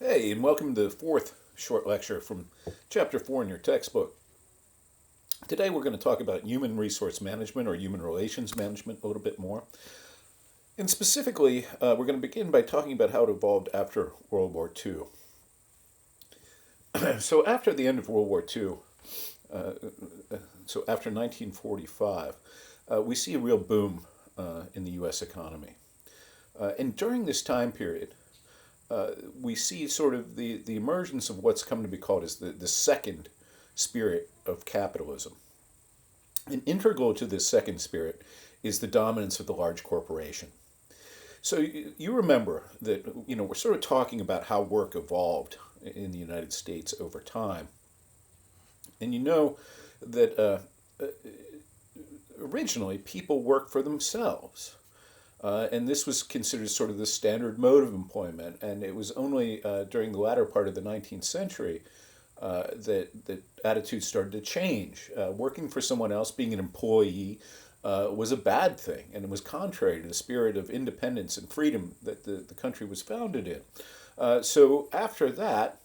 Hey, and welcome to the fourth short lecture from Chapter 4 in your textbook. Today we're going to talk about human resource management or human relations management a little bit more. And specifically, we're going to begin by talking about how it evolved after World War II. So after the end of World War II, so after 1945, we see a real boom in the U.S. economy. And during this time period, we see sort of the emergence of what's come to be called as the second spirit of capitalism. And integral to this second spirit is the dominance of the large corporation. So you remember that we're sort of talking about how work evolved in the United States over time, and you know that originally people worked for themselves. And this was considered sort of the standard mode of employment. And it was only during the latter part of the 19th century that attitudes started to change. Working for someone else, being an employee, was a bad thing, and it was contrary to the spirit of independence and freedom that the country was founded in. So after that,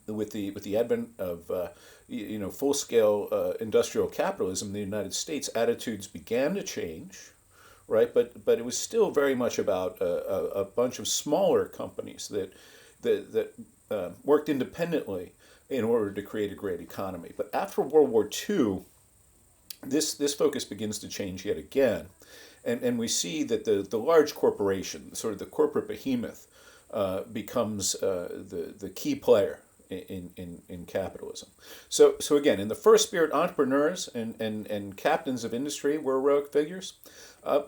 with the advent of full scale industrial capitalism in the United States, attitudes began to change, right? But it was still very much about a bunch of smaller companies that worked independently in order to create a great economy. But after World War II, this focus begins to change yet again, and we see that the large corporation, sort of the corporate behemoth, becomes the key player in capitalism. So again, in the first spirit, entrepreneurs and captains of industry were heroic figures. Uh,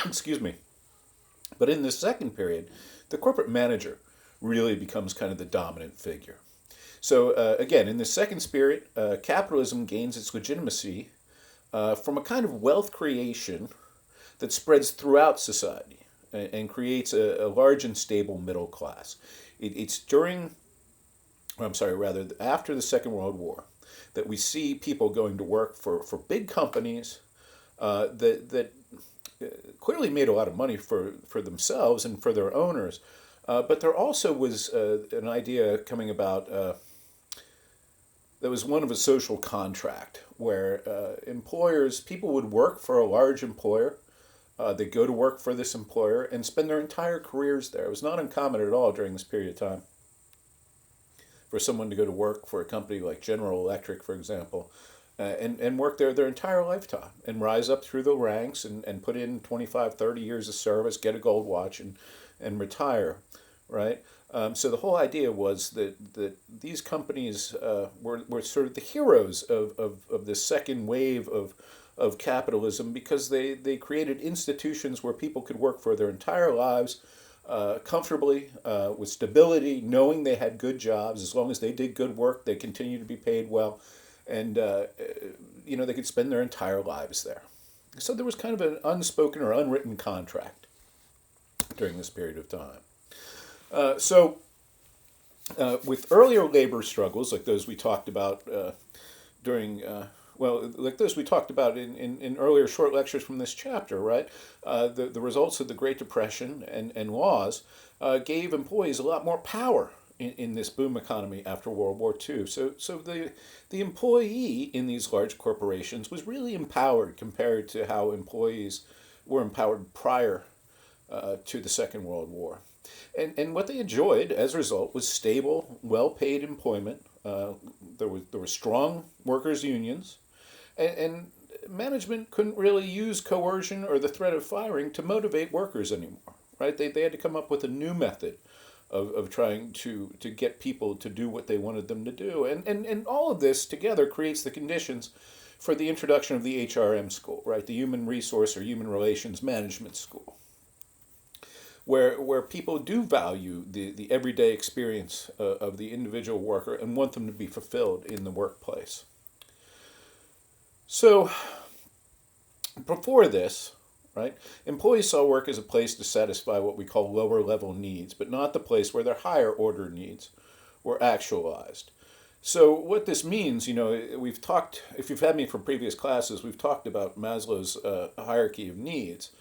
excuse me. But in the second period, the corporate manager really becomes kind of the dominant figure. So again, in the second spirit, capitalism gains its legitimacy from a kind of wealth creation that spreads throughout society and creates a large and stable middle class. It's after the Second World War that we see people going to work for big companies that clearly made a lot of money for themselves and for their owners. But there also was an idea coming about that was one of a social contract where people would work for a large employer. They'd go to work for this employer and spend their entire careers there. It was not uncommon at all during this period of time for someone to go to work for a company like General Electric, for example, and work there their entire lifetime and rise up through the ranks and put in 25, 30 years of service, get a gold watch, and retire, right? So the whole idea was that these companies were sort of the heroes of this second wave of capitalism because they created institutions where people could work for their entire lives comfortably, with stability, knowing they had good jobs. As long as they did good work, they continued to be paid well, and they could spend their entire lives there. So there was kind of an unspoken or unwritten contract during this period of time. With earlier labor struggles, like those we talked about like those we talked about in earlier short lectures from this chapter, right? The results of the Great Depression and laws gave employees a lot more power in this boom economy after World War II. So the employee in these large corporations was really empowered compared to how employees were empowered prior to the Second World War. And what they enjoyed as a result was stable, well-paid employment. There were strong workers' unions, and management couldn't really use coercion or the threat of firing to motivate workers anymore. Right? They had to come up with a new method of trying to get people to do what they wanted them to do. And all of this together creates the conditions for the introduction of the HRM school, right? The Human Resource or Human Relations Management School, where people do value the everyday experience of the individual worker and want them to be fulfilled in the workplace. So before this, right, employees saw work as a place to satisfy what we call lower level needs, but not the place where their higher order needs were actualized. So what this means, we've talked, if you've had me from previous classes, we've talked about Maslow's hierarchy of needs.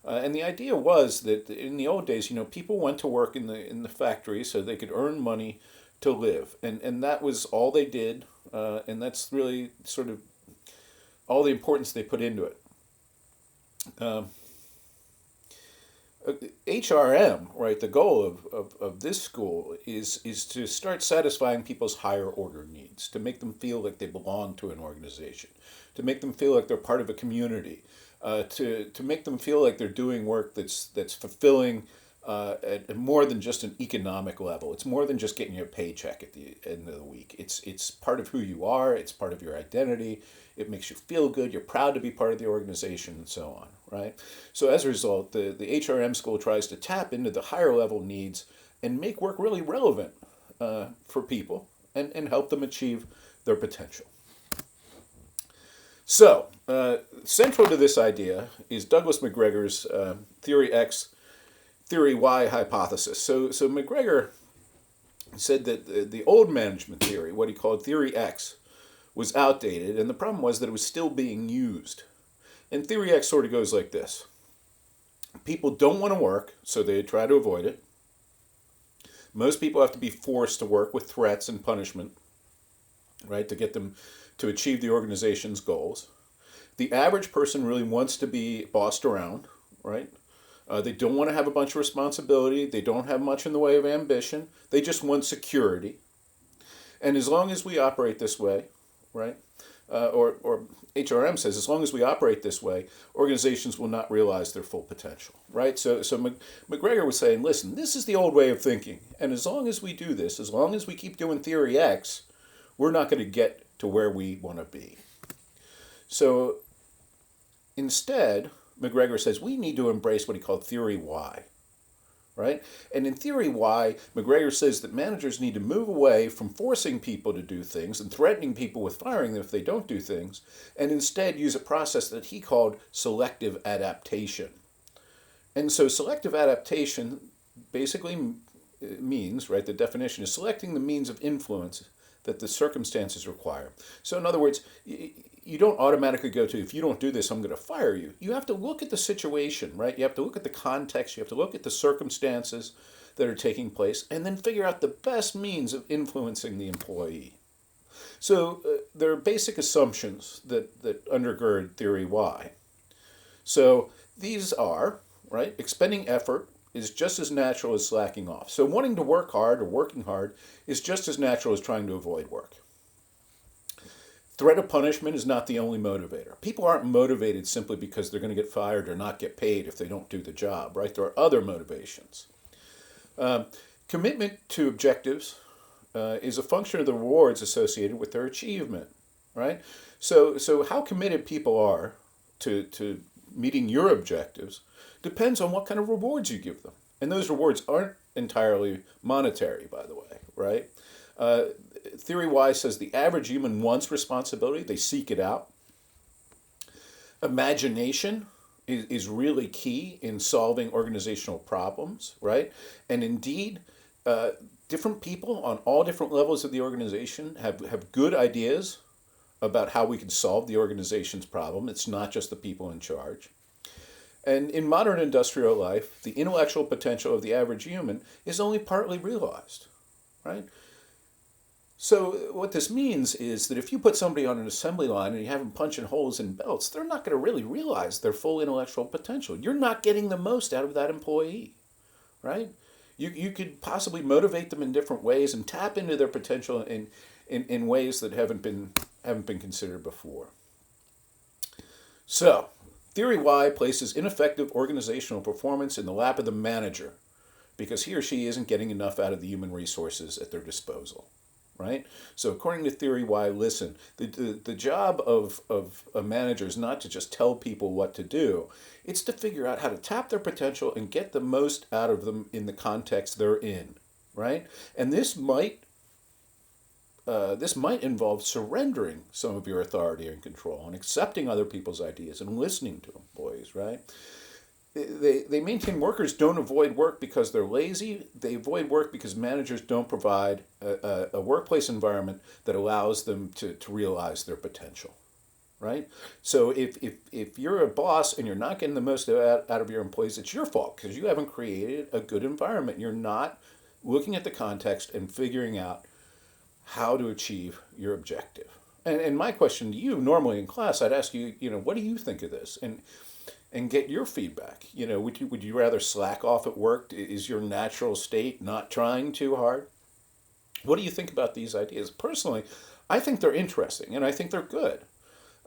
And the idea was that in the old days, people went to work in the factory so they could earn money to live, and that was all they did, and that's really sort of all the importance they put into it. Um, HRM, right? The goal of this school is to start satisfying people's higher order needs, to make them feel like they belong to an organization, to make them feel like they're part of a community, to make them feel like they're doing work that's fulfilling at more than just an economic level. It's more than just getting your paycheck at the end of the week. It's part of who you are. It's part of your identity. It makes you feel good. You're proud to be part of the organization, and so on, right? So as a result, the HRM school tries to tap into the higher level needs and make work really relevant for people and help them achieve their potential. So, central to this idea is Douglas McGregor's Theory X, Theory Y hypothesis. So McGregor said that the old management theory, what he called Theory X, was outdated, and the problem was that it was still being used. And Theory X sort of goes like this. People don't want to work, so they try to avoid it. Most people have to be forced to work with threats and punishment, right, to get them to achieve the organization's goals. The average person really wants to be bossed around, right? They don't want to have a bunch of responsibility. They don't have much in the way of ambition. They just want security. And as long as we operate this way, right, or HRM says, as long as we operate this way, organizations will not realize their full potential, right? So McGregor was saying, listen, this is the old way of thinking. And as long as we do this, as long as we keep doing Theory X, we're not going to get to where we want to be. So instead, McGregor says we need to embrace what he called Theory Y, right? And in Theory Y, McGregor says that managers need to move away from forcing people to do things and threatening people with firing them if they don't do things, and instead use a process that he called selective adaptation. And so selective adaptation basically means, right, the definition is selecting the means of influence that the circumstances require. So in other words, you don't automatically go to, if you don't do this, I'm going to fire you. You have to look at the situation, right? You have to look at the context. You have to look at the circumstances that are taking place and then figure out the best means of influencing the employee. So there are basic assumptions that undergird Theory Y. So these are, right, expending effort is just as natural as slacking off. So wanting to work hard or working hard is just as natural as trying to avoid work. Threat of punishment is not the only motivator. People aren't motivated simply because they're going to get fired or not get paid if they don't do the job, right? There are other motivations. Commitment to objectives is a function of the rewards associated with their achievement, right? So how committed people are to meeting your objectives depends on what kind of rewards you give them. And those rewards aren't entirely monetary, by the way, right? Theory Y says the average human wants responsibility. They seek it out. Imagination is really key in solving organizational problems, right? And indeed, different people on all different levels of the organization have good ideas about how we can solve the organization's problem. It's not just the people in charge. And in modern industrial life, the intellectual potential of the average human is only partly realized, right? So what this means is that if you put somebody on an assembly line and you have them punching holes in belts, they're not going to really realize their full intellectual potential. You're not getting the most out of that employee, right? You could possibly motivate them in different ways and tap into their potential in ways that haven't been considered before. So, Theory Y places ineffective organizational performance in the lap of the manager because he or she isn't getting enough out of the human resources at their disposal, right? So according to Theory Y, listen, the job of a manager is not to just tell people what to do. It's to figure out how to tap their potential and get the most out of them in the context they're in, right? And this might involve surrendering some of your authority and control and accepting other people's ideas and listening to employees, right? They maintain workers don't avoid work because they're lazy. They avoid work because managers don't provide a workplace environment that allows them to realize their potential. right? So if you're a boss and you're not getting the most out of your employees, it's your fault because you haven't created a good environment. You're not looking at the context and figuring out how to achieve your objective. And my question to you, normally in class, I'd ask you, what do you think of this? And get your feedback. Would you rather slack off at work? Is your natural state not trying too hard? What do you think about these ideas? Personally, I think they're interesting and I think they're good.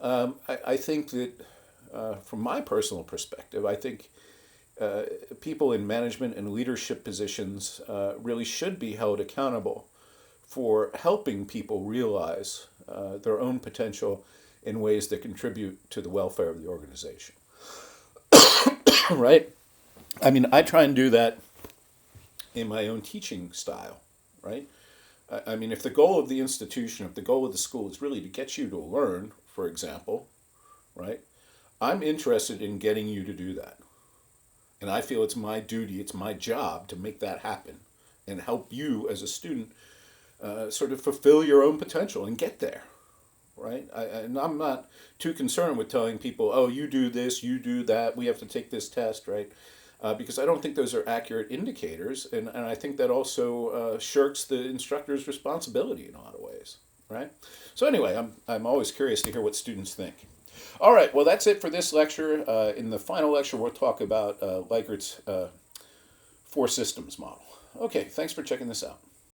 I think that, from my personal perspective, I think people in management and leadership positions really should be held accountable for helping people realize their own potential in ways that contribute to the welfare of the organization. Right? I mean, I try and do that in my own teaching style, right? I mean, if the goal of the institution, if the goal of the school is really to get you to learn, for example, right? I'm interested in getting you to do that. And I feel it's my duty, it's my job to make that happen and help you as a student sort of fulfill your own potential and get there, right? And I'm not too concerned with telling people, oh, you do this, you do that, we have to take this test, right? Because I don't think those are accurate indicators, and I think that also shirks the instructor's responsibility in a lot of ways, right? So anyway, I'm always curious to hear what students think. All right, well, that's it for this lecture. In the final lecture, we'll talk about Likert four systems model. Okay, thanks for checking this out.